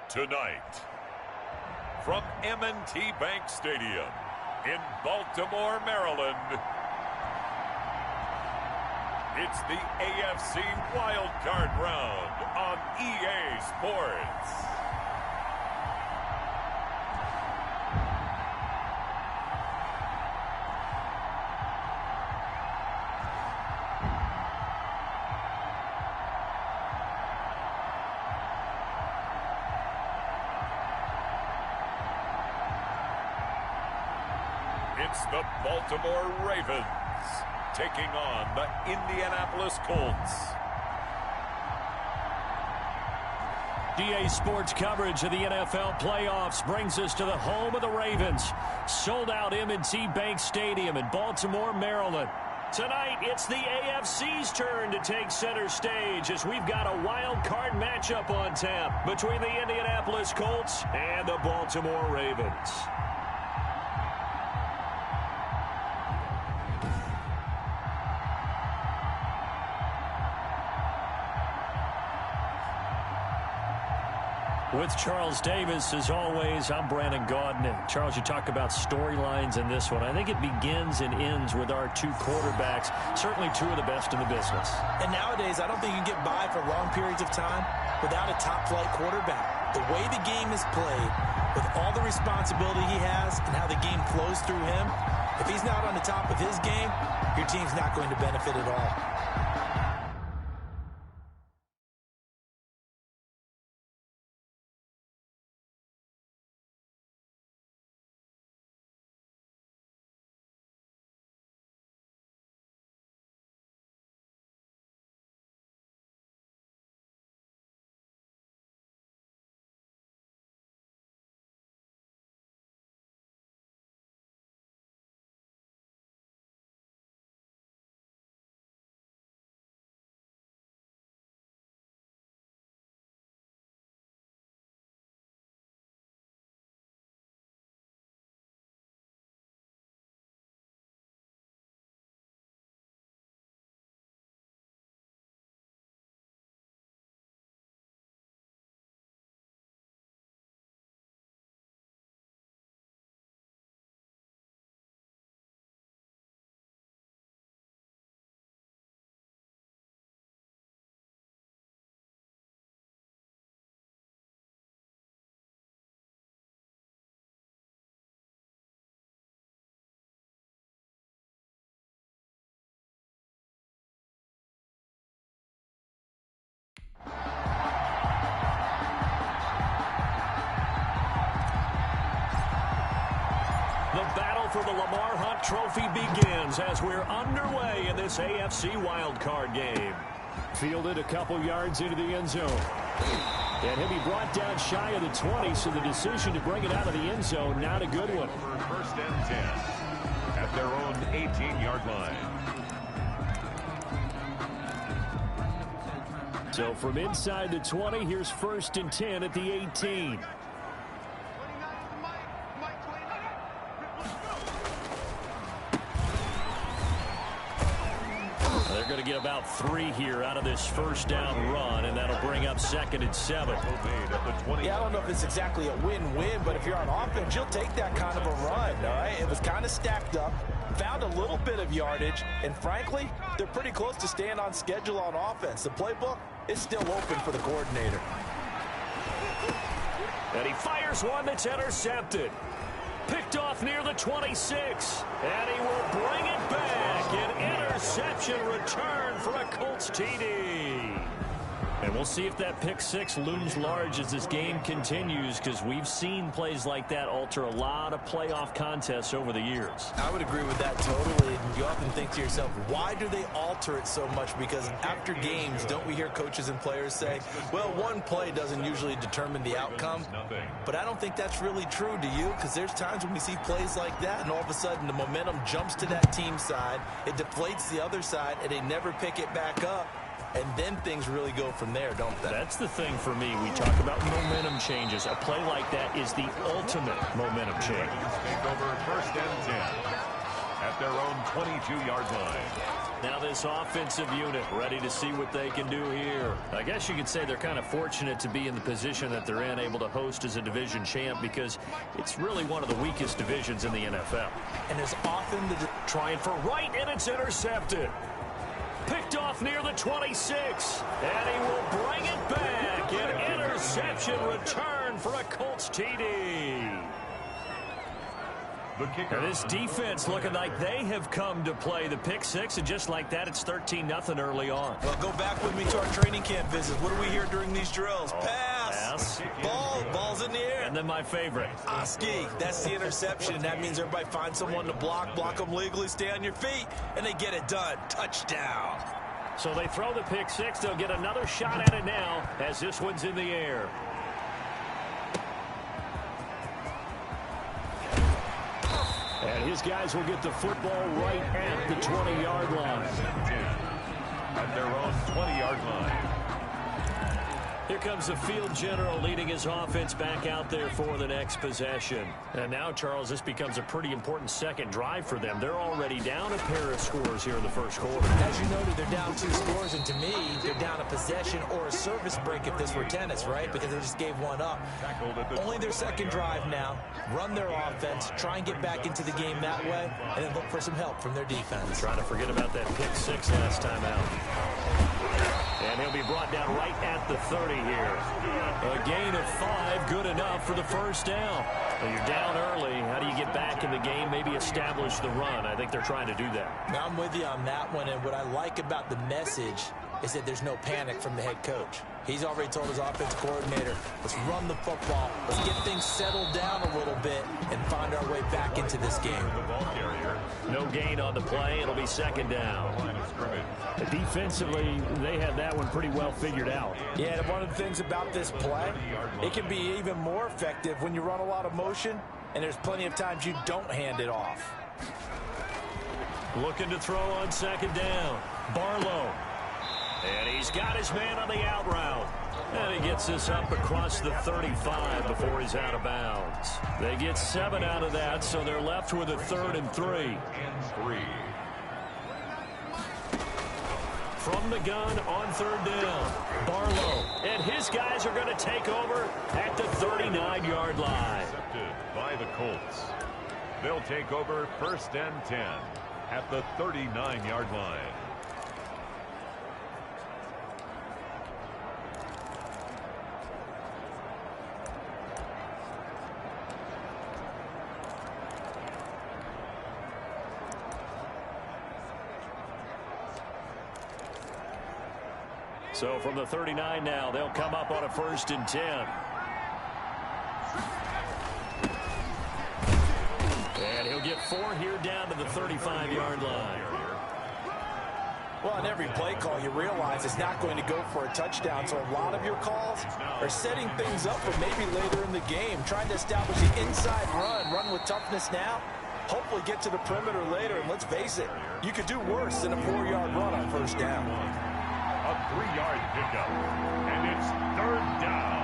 Tonight, from M&T Bank Stadium in Baltimore, Maryland, it's the AFC Wild Card Round on EA Sports. It's the Baltimore Ravens taking on the Indianapolis Colts. EA Sports coverage of the NFL playoffs brings us to the home of the Ravens. Sold out M&T Bank Stadium in Baltimore, Maryland. Tonight, it's the AFC's turn to take center stage as we've got a wild card matchup on tap between the Indianapolis Colts and the Baltimore Ravens. With Charles Davis, as always, I'm Brandon Gaudin. Charles, you talk about storylines in this one. I think it begins and ends with our two quarterbacks, certainly two of the best in the business. And nowadays, I don't think you can get by for long periods of time without a top-flight quarterback. The way the game is played, with all the responsibility he has and how the game flows through him, if he's not on the top of his game, your team's not going to benefit at all. The battle for the Lamar Hunt Trophy begins as we're underway in this AFC wildcard game. Fielded a couple yards into the end zone. And he'll be brought down shy of the 20, so the decision to bring it out of the end zone, not a good one. First and 10 at their own 18-yard line. So from inside the 20, here's first and 10 at the 18. They're going to get about 3 here out of this first down run, and that'll bring up second and 7. Yeah, I don't know if it's exactly a win-win, but if you're on offense, you'll take that kind of a run, all right? It was kind of stacked up, found a little bit of yardage, and frankly, they're pretty close to staying on schedule on offense. The playbook is still open for the coordinator. And he fires one that's intercepted. Picked off near the 26. And he will bring it back. An interception return for a Colts TD. And we'll see if that pick six looms large as this game continues, because we've seen plays like that alter a lot of playoff contests over the years. I would agree with that totally. You often think to yourself, why do they alter it so much? Because after games, don't we hear coaches and players say, well, one play doesn't usually determine the outcome. But I don't think that's really true, do you? Because there's times when we see plays like that, and all of a sudden the momentum jumps to that team side, it deflates the other side, and they never pick it back up. And then things really go from there, don't they? That's the thing for me. We talk about momentum changes. A play like that is the ultimate momentum change. Take over first and 10 at their own 22-yard line. Now this offensive unit ready to see what they can do here. I guess you could say they're kind of fortunate to be in the position that they're in, able to host as a division champ, because it's really one of the weakest divisions in the NFL. And there's often trying for right, and it's intercepted. Picked off near the 26, and he will bring it back. An interception return for a Colts TD. And this defense looking like they have come to play the pick six, and just like that, it's 13-0 early on. Well, go back with me to our training camp visit. What do we hear during these drills? Pass. Ball's in the air. And then my favorite. Oski, that's the interception, and that means everybody finds someone to block them legally, stay on your feet, and they get it done. Touchdown. So they throw the pick six. They'll get another shot at it now as this one's in the air. And his guys will get the football right at the 20-yard line. At their own 20-yard line. Here comes the field general leading his offense back out there for the next possession. And now, Charles, this becomes a pretty important second drive for them. They're already down a pair of scores here in the first quarter. As you noted, they're down 2 scores, and to me, they're down a possession or a service break if this were tennis, right? Because they just gave one up. Only their second drive now. Run their offense, try and get back into the game that way, and then look for some help from their defense. Trying to forget about that pick six last time out. And he'll be brought down right at the 30 here. A gain of 5, good enough for the first down. Well, you're down early. How do you get back in the game? Maybe establish the run. I think they're trying to do that. Now, I'm with you on that one, and what I like about the message is that there's no panic from the head coach. He's already told his offensive coordinator, let's run the football, let's get things settled down a little bit and find our way back into this game. No gain on the play. It'll be second down. Defensively, they had that one pretty well figured out. Yeah, and one of the things about this play, it can be even more effective when you run a lot of motion, and there's plenty of times you don't hand it off. Looking to throw on second down. Barlow. And he's got his man on the out route. And he gets this up across the 35 before he's out of bounds. They get 7 out of that, so they're left with a 3rd and 3. From the gun on 3rd down. Barlow. And his guys are going to take over at the 39-yard line. Accepted by the Colts. They'll take over 1st and 10 at the 39-yard line. So from the 39 now, they'll come up on a 1st and 10. And he'll get 4 here down to the 35-yard line. Well, on every play call, you realize it's not going to go for a touchdown, so a lot of your calls are setting things up for maybe later in the game, trying to establish the inside run with toughness now, hopefully get to the perimeter later, and let's face it, you could do worse than a 4-yard run on 1st down. A 3-yard pickup, and it's 3rd down.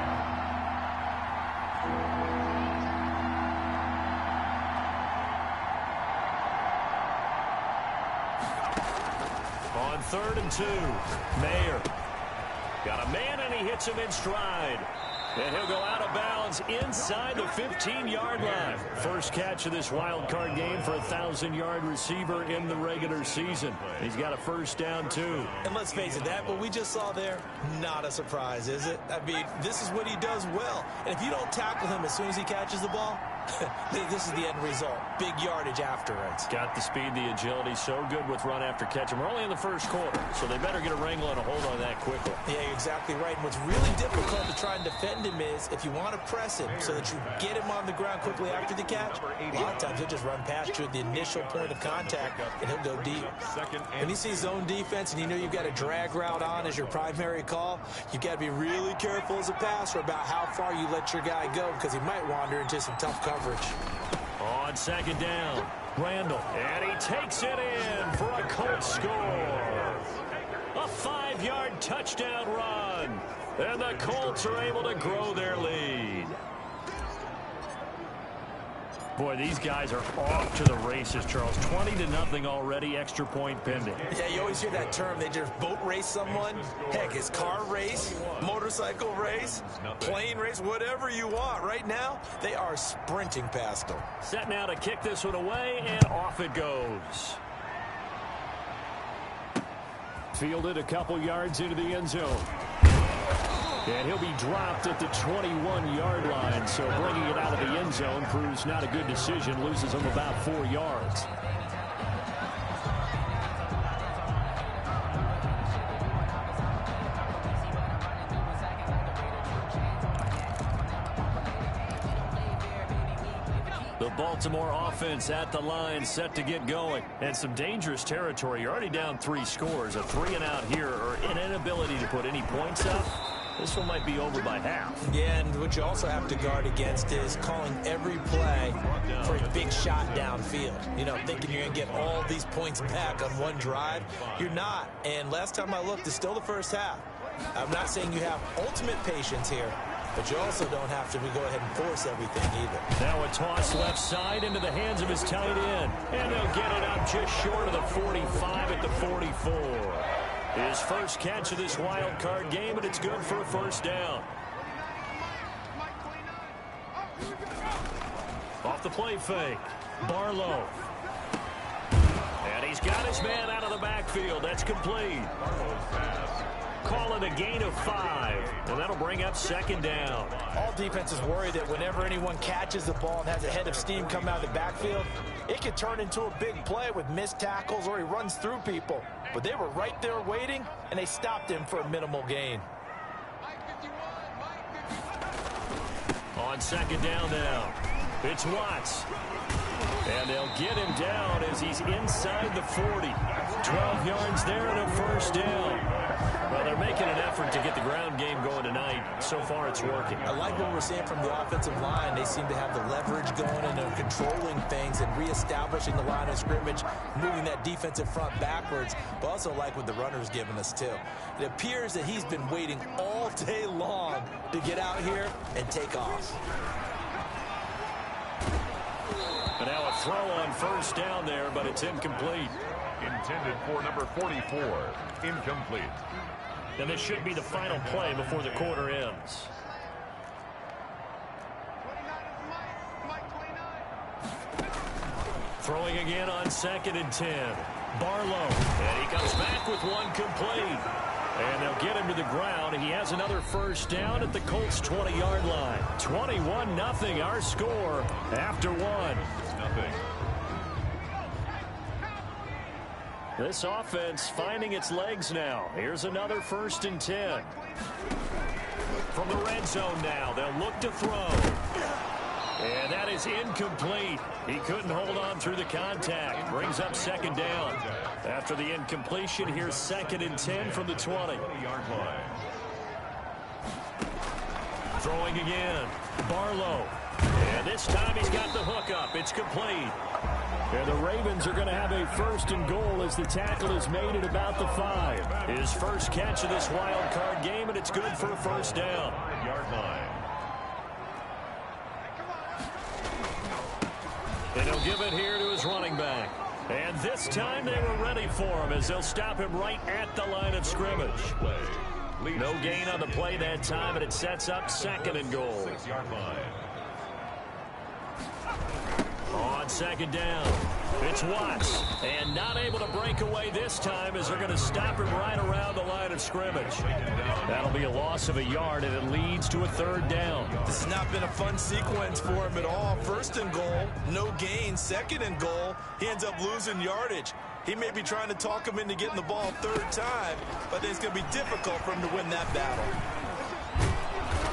On 3rd and 2, Mayer. Got a man, and he hits him in stride. And he'll go out of bounds inside the 15-yard line. First catch of this wild card game for a 1,000-yard receiver in the regular season. He's got a 1st down, too. And let's face it, that what we just saw there, not a surprise, is it? I mean, this is what he does well. And if you don't tackle him as soon as he catches the ball, this is the end result. Big yardage afterwards. Got the speed, the agility, so good with run after catch. And we're only in the first quarter, so they better get a wrangle and a hold on that quickly. Yeah, exactly right. And what's really difficult to try and defend him is if you want to press him so that you get him on the ground quickly after the catch, a lot of times he'll just run past you at the initial point of contact, and he'll go deep. When you see zone defense and you know you've got a drag route on as your primary call, you've got to be really careful as a passer about how far you let your guy go because he might wander into some tough coverage. On second down, Randall, and he takes it in for a Colts score. A 5-yard touchdown run, and the Colts are able to grow their lead. Boy, these guys are off to the races, Charles. 20-0 already, extra point pending. Yeah, you always hear that term. They just boat race someone. Heck, it's car race, motorcycle race, plane race, whatever you want. Right now, they are sprinting past them. Set now to kick this one away, and off it goes. Fielded a couple yards into the end zone. And he'll be dropped at the 21-yard line, so bringing it out of the end zone proves not a good decision, loses him about 4 yards. The Baltimore offense at the line, set to get going. And some dangerous territory. You're already down 3 scores. A 3 and out here, or an inability to put any points up. This one might be over by half. Yeah, and what you also have to guard against is calling every play for a big shot downfield. You know, thinking you're going to get all these points back on one drive. You're not. And last time I looked, it's still the first half. I'm not saying you have ultimate patience here, but you also don't have to go ahead and force everything either. Now a toss left side into the hands of his tight end. And they'll get it up just short of the 45 at the 44. His first catch of this wild card game, and it's good for a first down. Off the play fake, Barlow. And he's got his man out of the backfield. That's complete. Call it a gain of 5, and that'll bring up second down. All defenses worry that whenever anyone catches the ball and has a head of steam come out of the backfield, it could turn into a big play with missed tackles or he runs through people. But they were right there waiting, and they stopped him for a minimal gain. On second down now, it's Watts. And they'll get him down as he's inside the 40. 12 yards there and a first down. Well, they're making an effort to get the ground game going tonight. So far, it's working. I like what we're seeing from the offensive line. They seem to have the leverage going and they're controlling things and reestablishing the line of scrimmage, moving that defensive front backwards. But also like what the runner's giving us, too. It appears that he's been waiting all day long to get out here and take off. And now a throw on first down there, but it's incomplete. Intended for number 44. Incomplete. And this should be the final play before the quarter ends. Throwing again on 2nd and 10. Barlow. And he comes back with one complete. And they'll get him to the ground. He has another first down at the Colts' 20-yard line. 21-0 our score after one. This offense finding its legs now. Here's another 1st and 10. From the red zone now, they'll look to throw. And that is incomplete. He couldn't hold on through the contact. Brings up second down. After the incompletion, here's 2nd and 10 from the 20-yard line. Throwing again. Barlow. And this time he's got the hook up. It's complete. And the Ravens are going to have a 1st and goal as the tackle is made at about the 5. His first catch of this wild card game, and it's good for a first down. 5-yard line. And he'll give it here to his running back. And this time they were ready for him as they'll stop him right at the line of scrimmage. No gain on the play that time, and it sets up 2nd and goal. 6-yard line. On second down, it's Watts, and not able to break away this time as they're going to stop him right around the line of scrimmage. That'll be a loss of a yard, and it leads to a 3rd down. This has not been a fun sequence for him at all. 1st and goal, no gain. 2nd and goal, he ends up losing yardage. He may be trying to talk him into getting the ball 3rd time, but I think it's going to be difficult for him to win that battle.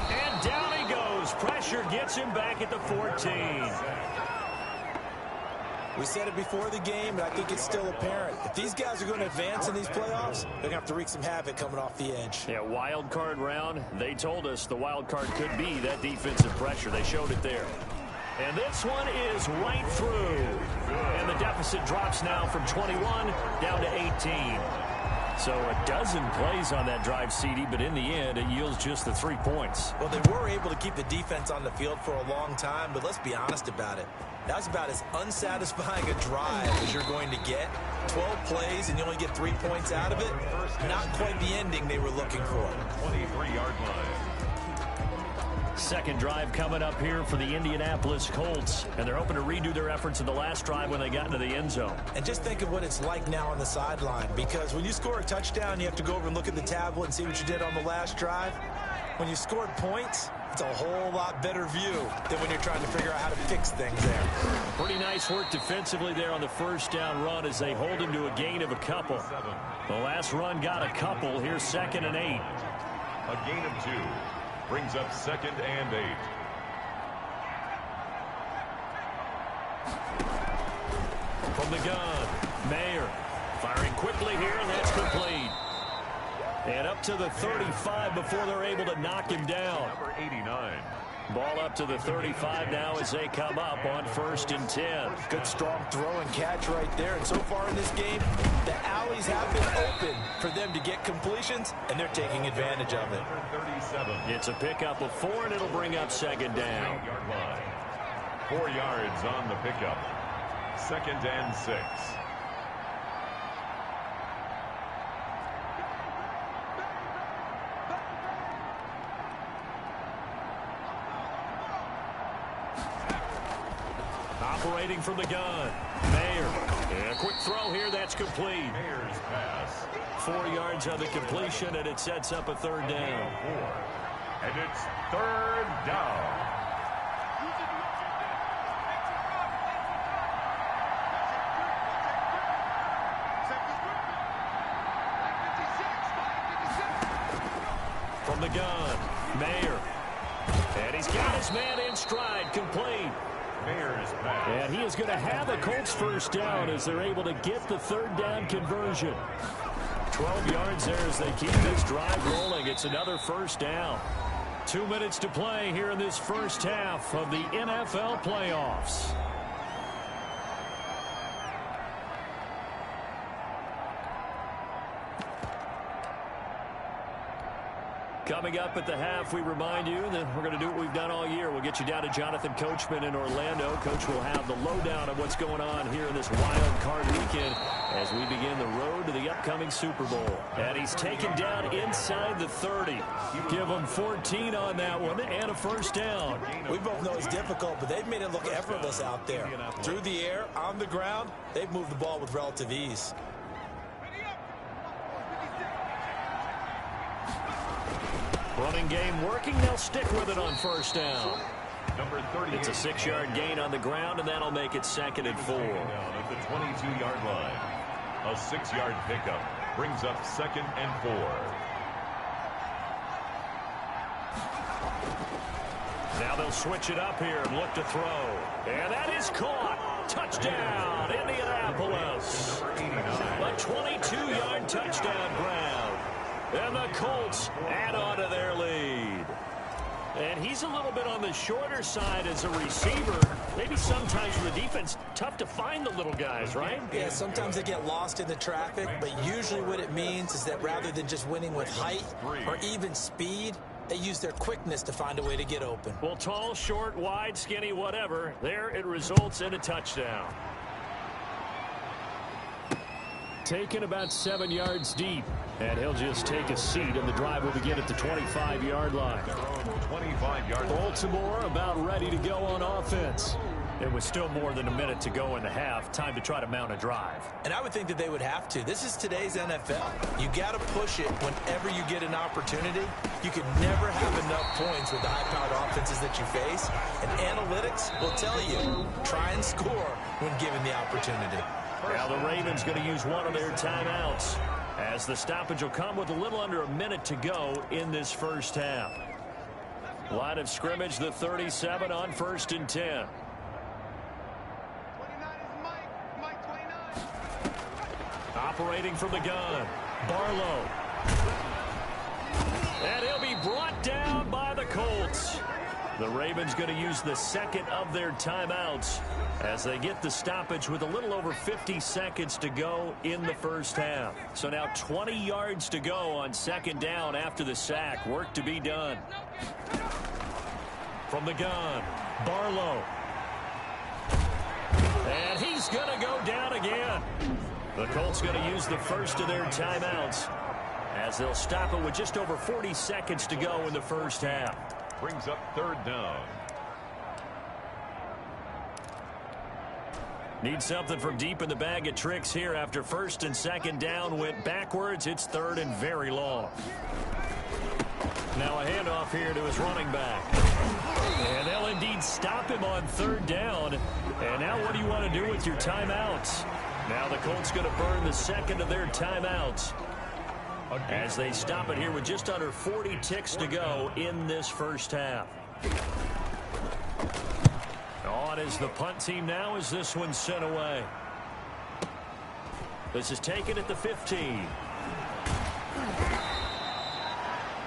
And down he goes. Pressure gets him back at the 14. We said it before the game, but I think it's still apparent. If these guys are going to advance in these playoffs, they're going to have to wreak some havoc coming off the edge. Yeah, wild card round. They told us the wild card could be that defensive pressure. They showed it there. And this one is right through. And the deficit drops now from 21 down to 18. So a dozen plays on that drive, CD, but in the end, it yields just the 3 points. Well, they were able to keep the defense on the field for a long time, but let's be honest about it. That was about as unsatisfying a drive as you're going to get. 12 plays and you only get 3 points out of it. Not quite the ending they were looking for. 23-yard line. Second drive coming up here for the Indianapolis Colts, and they're hoping to redo their efforts in the last drive when they got into the end zone. And just think of what it's like now on the sideline, because when you score a touchdown, you have to go over and look at the tablet and see what you did on the last drive. When you scored points, it's a whole lot better view than when you're trying to figure out how to fix things there. Pretty nice work defensively there on the first down run as they hold him to a gain of a couple. The last run got a couple. Here's 2nd and 8. A gain of 2 brings up 2nd and 8. From the gun, Mayer firing quickly here, and that's complete. And up to the 35 before they're able to knock him down. Number 89. Ball up to the 35 now as they come up on 1st and 10. Good strong throw and catch right there. And so far in this game, the alleys have been open for them to get completions, and they're taking advantage of it. 37. It's a pickup of 4, and it'll bring up 2nd down. 8-yard line. 4 yards on the pickup. 2nd and 6. Operating from the gun, Mayer. And a quick throw here, that's complete. Mayer's pass. 4 yards on the completion, and it sets up a 3rd down. 4. And it's 3rd down. From the gun, Mayer. And he's got his man in stride, complete. Mayer's pass. And he is going to have the Colts first down as they're able to get the 3rd down conversion. 12 yards there as they keep this drive rolling. It's another first down. 2 minutes to play here in this first half of the NFL playoffs. Coming up at the half, we remind you that we're going to do what we've done all year. We'll get you down to Jonathan Coachman in Orlando. Coach will have the lowdown of what's going on here in this wild card weekend as we begin the road to the upcoming Super Bowl. And he's taken down inside the 30. Give him 14 on that one and a first down. We both know it's difficult, but they've made it look effortless out there. Through the air, on the ground, they've moved the ball with relative ease. Running game working. They'll stick with it on first down. Number 30. It's a 6-yard gain on the ground, and that'll make it 2nd and 4. Down at the 22-yard line. A 6-yard pickup brings up 2nd and 4. Now they'll switch it up here and look to throw. And that is caught. Touchdown, Indianapolis. A 22-yard touchdown grab. And the Colts add on to their lead. And he's a little bit on the shorter side as a receiver. Maybe sometimes for the defense, tough to find the little guys, right? Yeah, sometimes they get lost in the traffic, but usually what it means is that rather than just winning with height or even speed, they use their quickness to find a way to get open. Well, tall, short, wide, skinny, whatever, there it results in a touchdown. Taken about 7 yards deep. And he'll just take a seat, and the drive will begin at the 25-yard line. 25-yard line. Baltimore about ready to go on offense. It was still more than a minute to go in the half. Time to try to mount a drive. And I would think that they would have to. This is today's NFL. You got to push it whenever you get an opportunity. You can never have enough points with the high-powered offenses that you face. And analytics will tell you, try and score when given the opportunity. Now the Ravens going to use one of their timeouts, as the stoppage will come with a little under a minute to go in this first half. Line of scrimmage, the 37 on 1st and 10. Operating from the gun, Barlow. And he'll be brought down by the Colts. The Ravens going to use the second of their timeouts as they get the stoppage with a little over 50 seconds to go in the first half. So now 20 yards to go on second down after the sack. Work to be done. From the gun, Barlow. And he's going to go down again. The Colts going to use the first of their timeouts as they'll stop it with just over 40 seconds to go in the first half. Brings up third down. Need something from deep in the bag of tricks here after first and second down went backwards. It's third and very long. Now a handoff here to his running back. And they'll indeed stop him on third down. And now what do you want to do with your timeouts? Now the Colts going to burn the second of their timeouts as they stop it here with just under 40 ticks to go in this first half. On is the punt team now as this one's sent away. This is taken at the 15.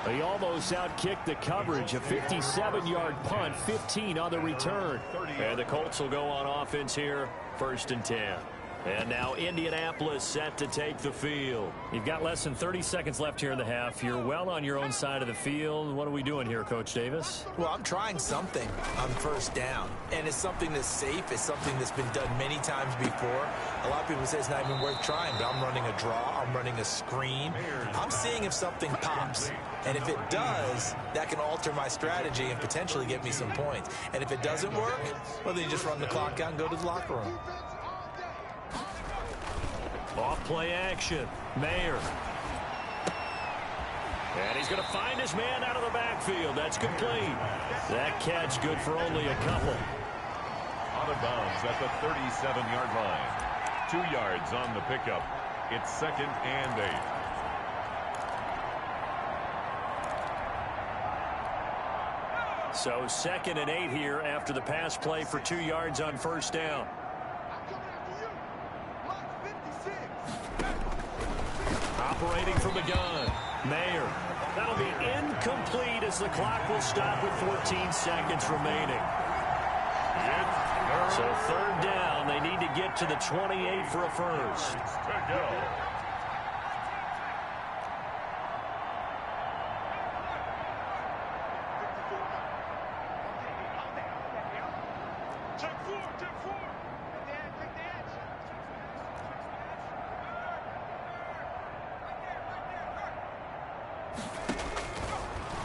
He almost outkicked the coverage. A 57-yard punt, 15 on the return. And the Colts will go on offense here, first and 10. And now Indianapolis set to take the field. You've got less than 30 seconds left here in the half. You're well on your own side of the field. What are we doing here, Coach Davis? Well, I'm trying something on first down. And it's something that's safe. It's something that's been done many times before. A lot of people say it's not even worth trying, but I'm running a draw. I'm running a screen. I'm seeing if something pops. And if it does, that can alter my strategy and potentially get me some points. And if it doesn't work, well, then you just run the clock out and go to the locker room. Off play action. Mayer. And he's going to find his man out of the backfield. That's complete. That catch good for only a couple. Out of bounds at the 37-yard line. 2 yards on the pickup. It's second and 8. So second and 8 here after the pass play for 2 yards on first down. Operating from the gun, Mayer. That'll be incomplete as the clock will stop with 14 seconds remaining. So third down, they need to get to the 28 for a first.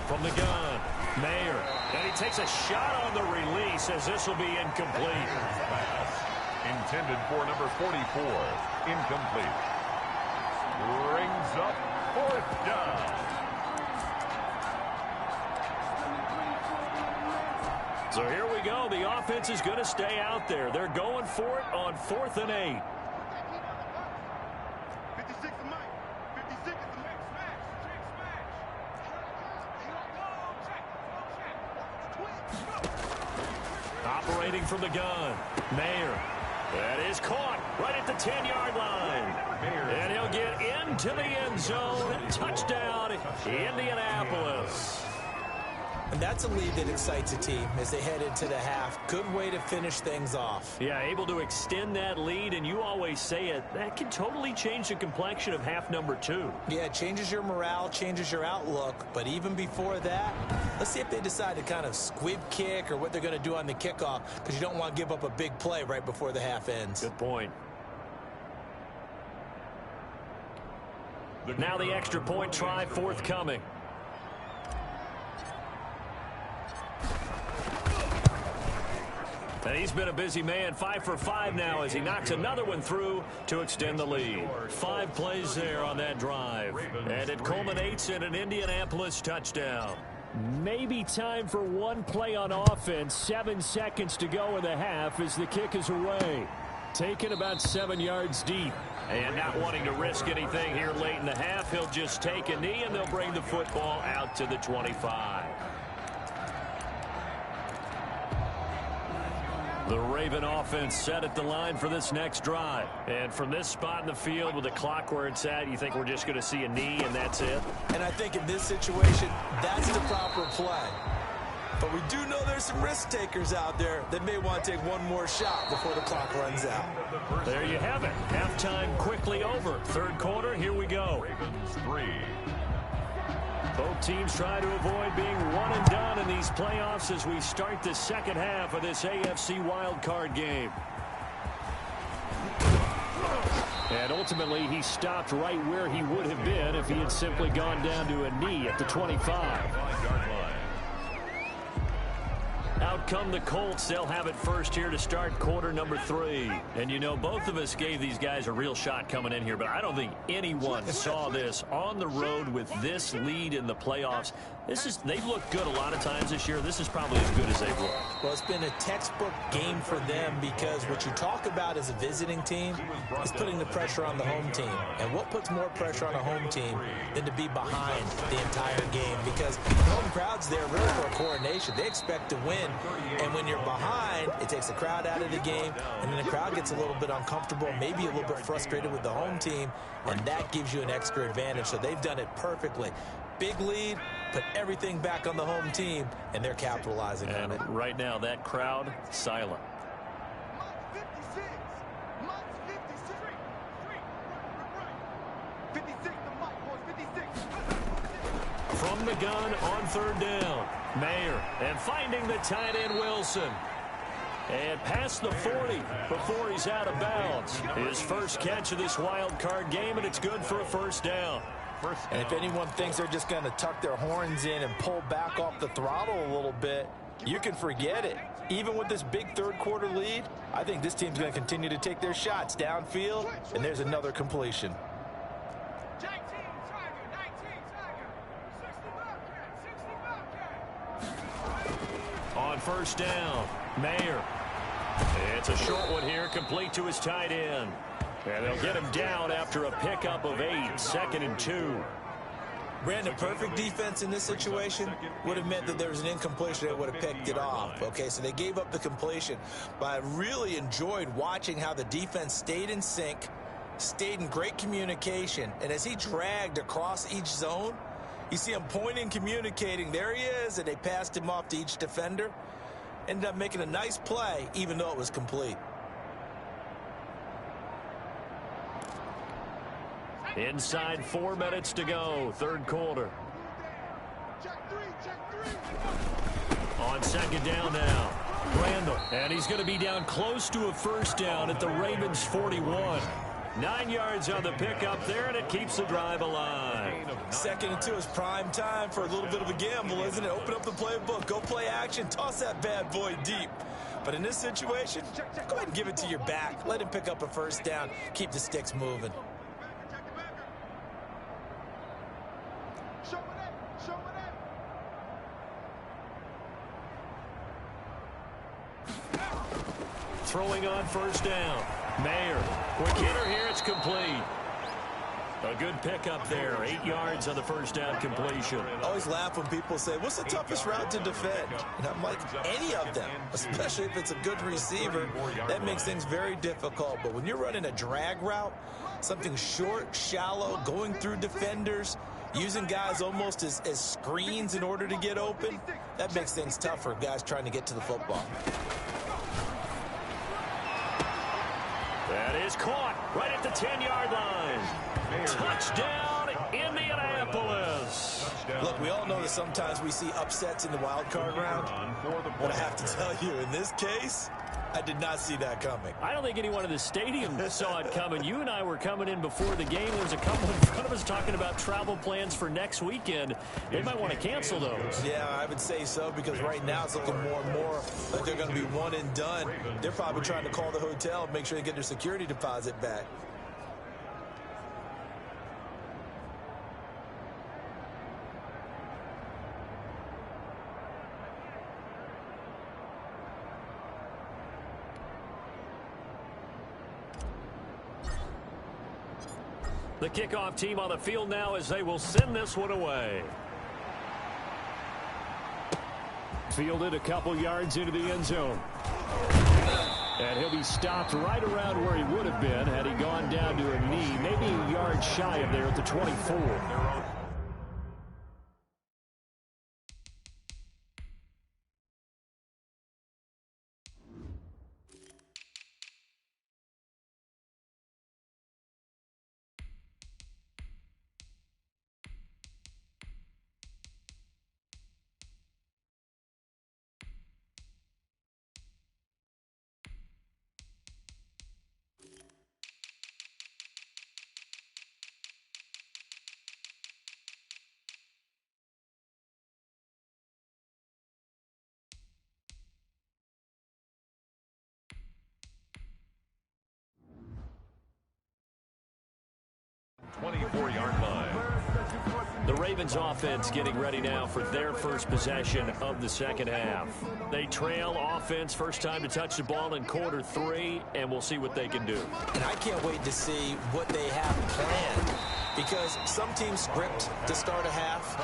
From the gun, Mayer. And he takes a shot on the release as this will be incomplete. Intended for number 44. Incomplete. Brings up fourth down. So here we go. The offense is going to stay out there. They're going for it on 4th and 8. Operating from the gun, Mayer. That is caught right at the 10-yard line. And he'll get into the end zone. Touchdown, Indianapolis. And that's a lead that excites a team as they head into the half. Good way to finish things off. Yeah, able to extend that lead, and you always say it, that can totally change the complexion of half number 2. Yeah, it changes your morale, changes your outlook. But even before that, let's see if they decide to kind of squib kick or what they're going to do on the kickoff, because you don't want to give up a big play right before the half ends. Good point. Now the extra point try forthcoming. And he's been a busy man, 5 for 5 now as he knocks another one through to extend the lead. 5 plays there on that drive. And it culminates in an Indianapolis touchdown. Maybe time for one play on offense. 7 seconds to go in the half as the kick is away. Taken about 7 yards deep. And not wanting to risk anything here late in the half, he'll just take a knee and they'll bring the football out to the 25. The Raven offense set at the line for this next drive. And from this spot in the field with the clock where it's at, you think we're just going to see a knee and that's it? And I think in this situation, that's the proper play. But we do know there's some risk takers out there that may want to take one more shot before the clock runs out. There you have it. Halftime quickly over. Third quarter, here we go. Ravens 3. Both teams try to avoid being one and done in these playoffs as we start the second half of this AFC wildcard game. And ultimately, he stopped right where he would have been if he had simply gone down to a knee at the 25. 5-yard line. Out come the Colts. They'll have it first here to start quarter number 3. And, you know, both of us gave these guys a real shot coming in here, but I don't think anyone saw this on the road with this lead in the playoffs. They've looked good a lot of times this year. This is probably as good as they've looked. Well, it's been a textbook game for them because what you talk about as a visiting team is putting the pressure on the home team. And what puts more pressure on a home team than to be behind the entire game? Because the home crowd's there really for a coronation. They expect to win. And when you're behind, it takes the crowd out of the game. And then the crowd gets a little bit uncomfortable, maybe a little bit frustrated with the home team. And that gives you an extra advantage. So they've done it perfectly. Big lead, put everything back on the home team, and they're capitalizing on it. Right now, that crowd, silent. From the gun on third down, Mayer, and finding the tight end Wilson. And past the 40 before he's out of bounds. His first catch of this wild card game, and it's good for a first down. And if anyone thinks they're just going to tuck their horns in and pull back off the throttle a little bit, you can forget it. Even with this big third quarter lead, I think this team's going to continue to take their shots downfield, and there's another completion. On first down, Mayer. It's a short one here, complete to his tight end. And they'll get him down after a pickup of 8, 2nd and 2. Brandon, perfect defense in this situation would have meant that there was an incompletion that would have picked it off. Okay, so they gave up the completion. But I really enjoyed watching how the defense stayed in sync, stayed in great communication. And as he dragged across each zone, you see him pointing, communicating. There he is, and they passed him off to each defender. Ended up making a nice play, even though it was complete. Inside 4 minutes to go, third quarter. On second down now, Randall. And he's going to be down close to a first down at the Ravens 41. 9 yards on the pickup there, and it keeps the drive alive. 2nd and 2 is prime time for a little bit of a gamble, isn't it? Open up the playbook, go play action, toss that bad boy deep. But in this situation, go ahead and give it to your back. Let him pick up a first down, keep the sticks moving. Throwing on first down. Mayer. Quick hitter here. It's complete. A good pickup there. 8 yards on the first down completion. I always laugh when people say, what's the toughest route to defend? And I'm like, any of them, especially if it's a good receiver. That makes things very difficult. But when you're running a drag route, something short, shallow, going through defenders, using guys almost as screens in order to get open, that makes things tough for guys trying to get to the football. That is caught right at the 10-yard line. Touchdown, Indianapolis. Look, we all know that sometimes we see upsets in the wild card round. But I have to tell you, in this case, I did not see that coming. I don't think anyone in the stadium saw it coming. You and I were coming in before the game. There's a couple in front of us talking about travel plans for next weekend. They might want to cancel those. Yeah, I would say so, because right now it's looking more and more like they're going to be one and done. They're probably trying to call the hotel and make sure they get their security deposit back. The kickoff team on the field now as they will send this one away. Fielded a couple yards into the end zone. And he'll be stopped right around where he would have been had he gone down to a knee, maybe a yard shy of there at the 24. Ravens offense getting ready now for their first possession of the second half. They trail offense, first time to touch the ball in quarter 3, and we'll see what they can do. And I can't wait to see what they have planned, because some teams script to start a half.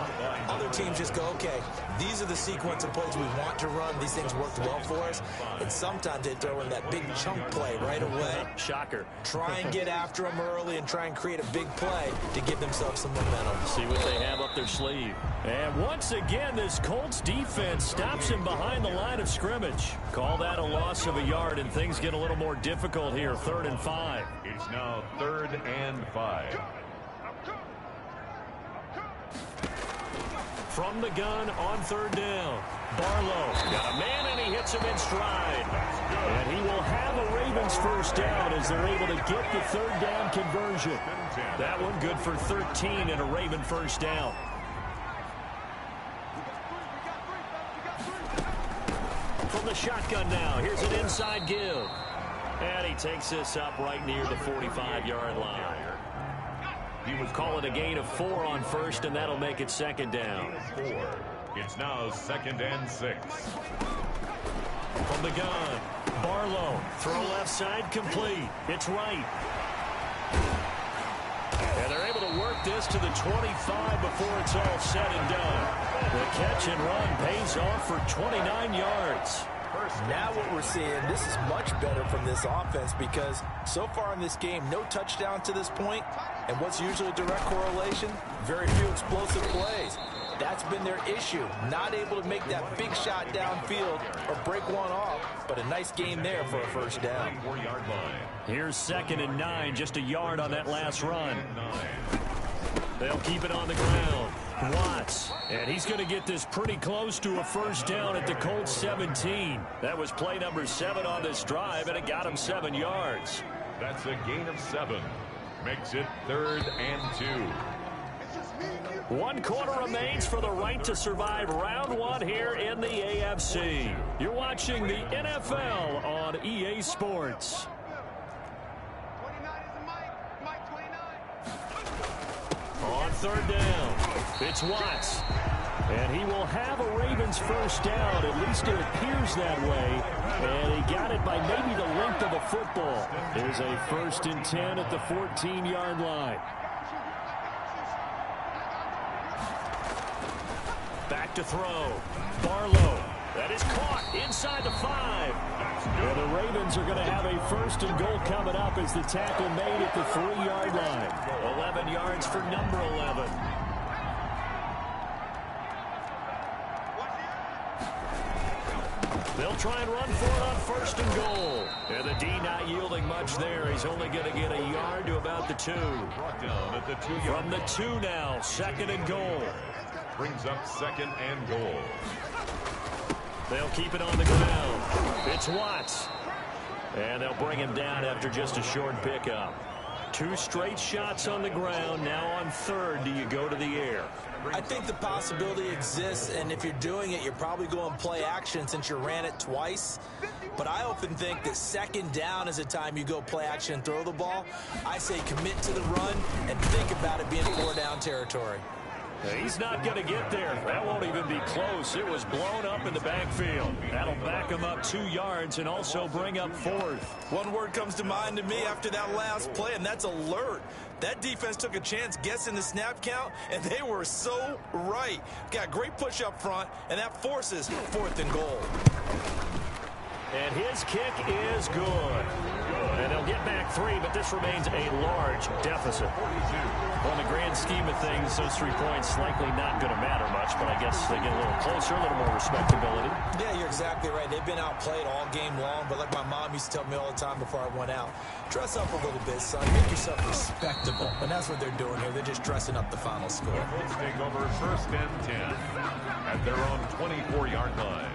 Other teams just go, okay, these are the sequence of plays we want to run. These things worked well for us. And sometimes they throw in that big chunk play right away. Shocker. Try and get after them early and try and create a big play to give themselves some momentum. See what they have up their sleeve. And once again, this Colts defense stops him behind the line of scrimmage. Call that a loss of a yard, and things get a little more difficult here. 3rd and 5. It's now 3rd and 5. From the gun on 3rd down. Barlow got a man, and he hits him in stride. And he will have a Ravens first down as they're able to get the 3rd down conversion. That one good for 13 and a Raven first down. From the shotgun now, here's an inside give. And he takes this up right near the 45-yard line. He was calling a gain of 4 on first, and that'll make it 2nd down. 4. It's now 2nd and 6. From the gun, Barlow, throw left side complete. It's right. And they're able to work this to the 25 before it's all said and done. The catch and run pays off for 29 yards. Now what we're seeing, this is much better from this offense, because so far in this game, no touchdown to this point. And what's usually a direct correlation? Very few explosive plays. That's been their issue. Not able to make that big shot downfield or break one off, but a nice gain there for a first down. Here's 2nd and 9, just a yard on that last run. They'll keep it on the ground. Watts, and he's going to get this pretty close to a first down at the Colts 17. That was play number 7 on this drive, and it got him 7 yards. That's a gain of 7. Makes it 3rd and 2. 1 quarter remains for the right to survive round 1 here in the AFC. You're watching the NFL on EA Sports. On 3rd down, it's Watts. And he will have a Ravens first down. At least it appears that way. And he got it by maybe the length of a football. There's a 1st and 10 at the 14-yard line. Back to throw. Barlow. That is caught inside the 5. And the Ravens are going to have a 1st and goal coming up as the tackle made at the 3-yard line. 11 yards for number 11. They'll try and run for it on 1st and goal. And the D not yielding much there. He's only going to get a yard to about the 2. From the 2 now, 2nd and goal. Brings up 2nd and goal. They'll keep it on the ground. It's Watts. And they'll bring him down after just a short pickup. 2 straight shots on the ground. Now on 3rd, do you go to the air? I think the possibility exists, and if you're doing it, you're probably going play action since you ran it twice. But I often think that 2nd down is a time you go play action and throw the ball. I say commit to the run and think about it being 4-down territory. He's not going to get there. That won't even be close. It was blown up in the backfield. That'll back him up 2 yards and also bring up 4th. One word comes to mind to me after that last play, and that's alert. That defense took a chance guessing the snap count, and they were so right. Got great push up front, and that forces 4th and goal. And his kick is good. And they'll get back 3, but this remains a large deficit. Well, in the grand scheme of things, those 3 points likely not going to matter much, but I guess they get a little closer, a little more respectability. Yeah, you're exactly right. They've been outplayed all game long, but like my mom used to tell me all the time before I went out, dress up a little bit, son. Make yourself respectable. And that's what they're doing here. They're just dressing up the final score. Let's take over 1st and 10 at their own 24-yard line.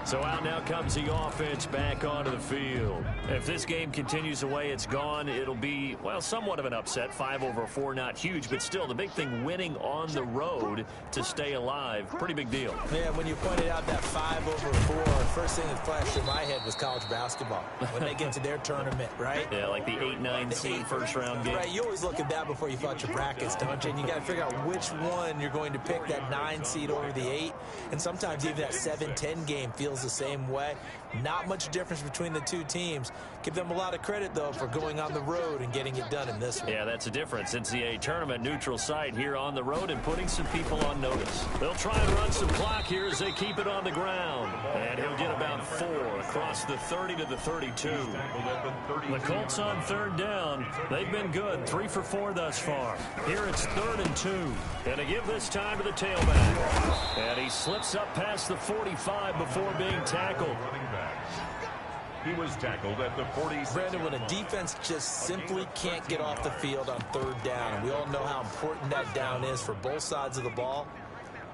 So out now comes the offense back onto the field. If this game continues the way it's gone, it'll be, well, somewhat of an upset. 5-4, not huge, but still the big thing, winning on the road to stay alive. Pretty big deal. Yeah, when you pointed out that 5-4, first thing that flashed in my head was college basketball. When they get to their tournament, right? Yeah, like the 8-9 seed first-round game. Right, you always look at that before you fill out your brackets, don't you? And you got to figure out which one you're going to pick, that 9 seed over the 8. And sometimes even that 7-10 game feels the same way. Not much difference between the two teams. Give them a lot of credit, though, for going on the road and getting it done in this one. Yeah, that's a difference. NCAA tournament neutral site here on the road and putting some people on notice. They'll try and run some clock here as they keep it on the ground. And he'll get about 4 across the 30 to the 32. The Colts on third down. They've been good. 3 for 4 thus far. Here it's 3rd and 2. And to give this time to the tailback. And he slips up past the 45 before being tackled. He was tackled at the 46. Brandon, when a defense just simply can't get off the field on third down, and we all know how important that down is for both sides of the ball,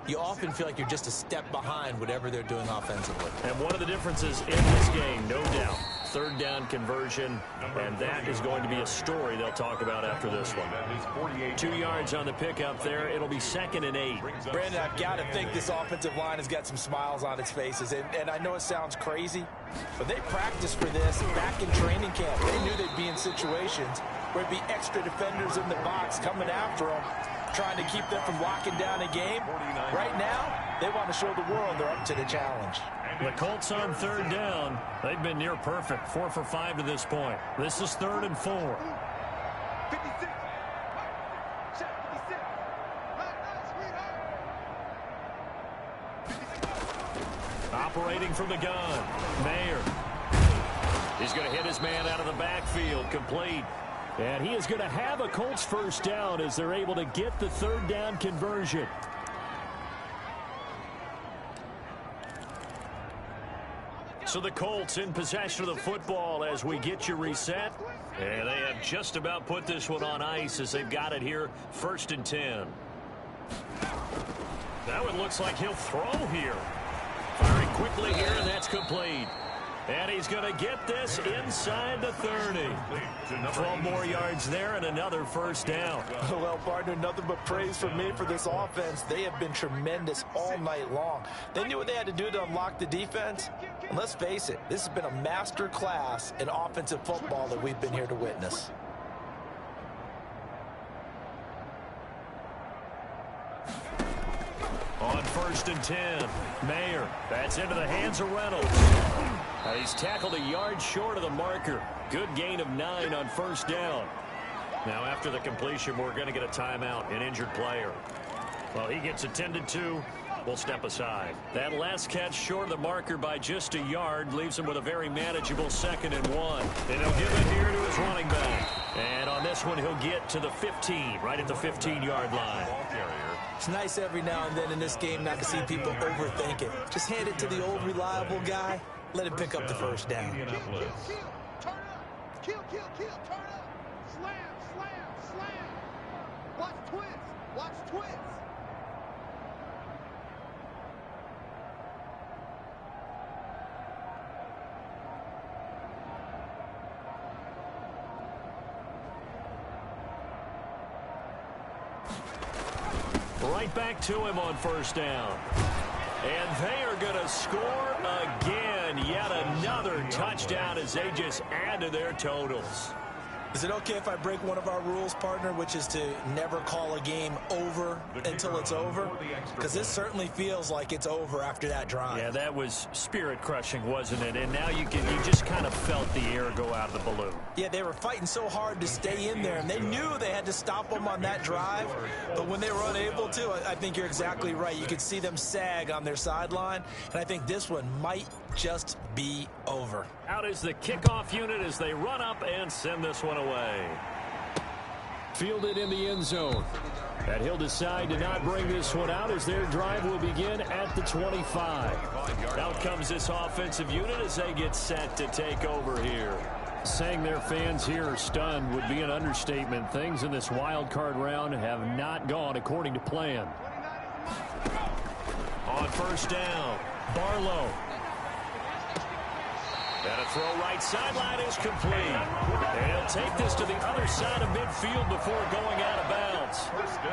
you often feel like you're just a step behind whatever they're doing offensively. And one of the differences in this game, no doubt, third down conversion, and that is going to be a story they'll talk about after this one. 2 yards on the pickup there. It'll be 2nd and 8. Brandon, I've got to think this offensive line has got some smiles on its faces, and I know it sounds crazy, but they practiced for this back in training camp. They knew they'd be in situations where it'd be extra defenders in the box coming after them, trying to keep them from locking down a game. Right now, they want to show the world they're up to the challenge. The Colts on third down. They've been near perfect. 4 for 5 to this point. This is 3rd and 4. Operating from the gun, Mayer. He's going to hit his man out of the backfield, complete. And he is going to have a Colts first down as they're able to get the third down conversion. So the Colts in possession of the football as we get you reset. And they have just about put this one on ice as they've got it here, 1st and 10. Now it looks like he'll throw here. Firing quickly here, and that's complete. And he's going to get this inside the 30. 12 more yards there and another first down. Well, partner, nothing but praise from me for this offense. They have been tremendous all night long. They knew what they had to do to unlock the defense. And let's face it, this has been a master class in offensive football that we've been here to witness. On 1st and 10, Mayer. That's into the hands of Reynolds. He's tackled a yard short of the marker. Good gain of 9 on first down. Now after the completion, we're going to get a timeout, an injured player. Well, he gets attended to. We'll step aside. That last catch short of the marker by just a yard leaves him with a very manageable 2nd and 1. And he'll give it here to his running back. And on this one, he'll get to the 15, right at the 15-yard line. It's nice every now and then in this game not to see people overthink it. Just hand it to the old reliable guy. Let him pick up the first down. Kill, turn up. Kill, turn up. Slam. Watch twist. Right back to him on first down. And they are going to score again. Yet another touchdown as they just add to their totals. Is it okay if I break one of our rules, partner, which is to never call a game over until it's over? Because this certainly feels like it's over after that drive. Yeah, that was spirit-crushing, wasn't it? And now you just kind of felt the air go out of the balloon. Yeah, they were fighting so hard to stay in there, and they knew they had to stop them on that drive. But when they were unable to, I think you're exactly right. You could see them sag on their sideline, and I think this one might just be over. Out is the kickoff unit as they run up and send this one away. Fielded in the end zone. And he'll decide to not bring this one out as their drive will begin at the 25. Out comes this offensive unit as they get set to take over here. Saying their fans here are stunned would be an understatement. Things in this wild card round have not gone according to plan. On first down, Barlow. And a throw right sideline is complete. And he'll take this to the other side of midfield before going out of bounds.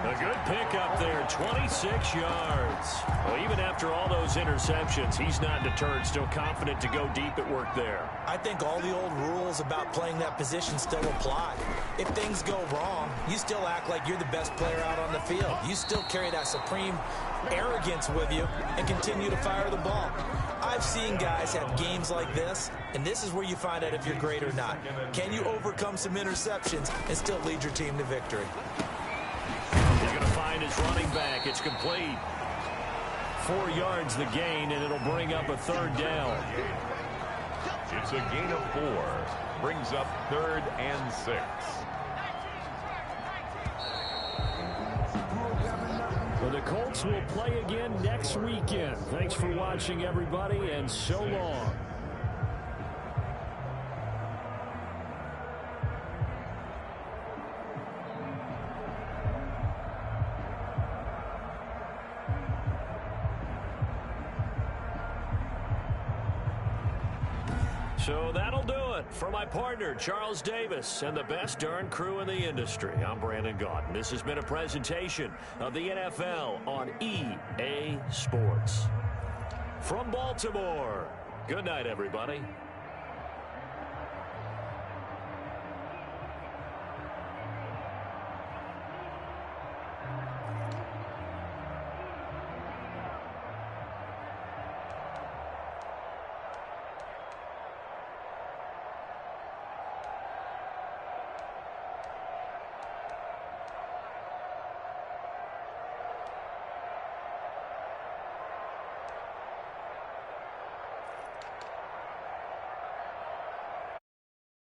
A good pickup there, 26 yards. Well, even after all those interceptions, he's not deterred, still confident to go deep at work there. I think all the old rules about playing that position still apply. If things go wrong, you still act like you're the best player out on the field. You still carry that supreme arrogance with you and continue to fire the ball. I've seen guys have games like this, and this is where you find out if you're great or not. Can you overcome some interceptions and still lead your team to victory? He's going to find his running back. It's complete. 4 yards the gain, and it'll bring up a third down. It's a gain of 4. Brings up 3rd and 6. Well, the Colts will play again next weekend. Thanks for watching, everybody, and so long. So that'll do it for my partner, Charles Davis, and the best darn crew in the industry. I'm Brandon Gaudin. This has been a presentation of the NFL on EA Sports. From Baltimore, good night, everybody.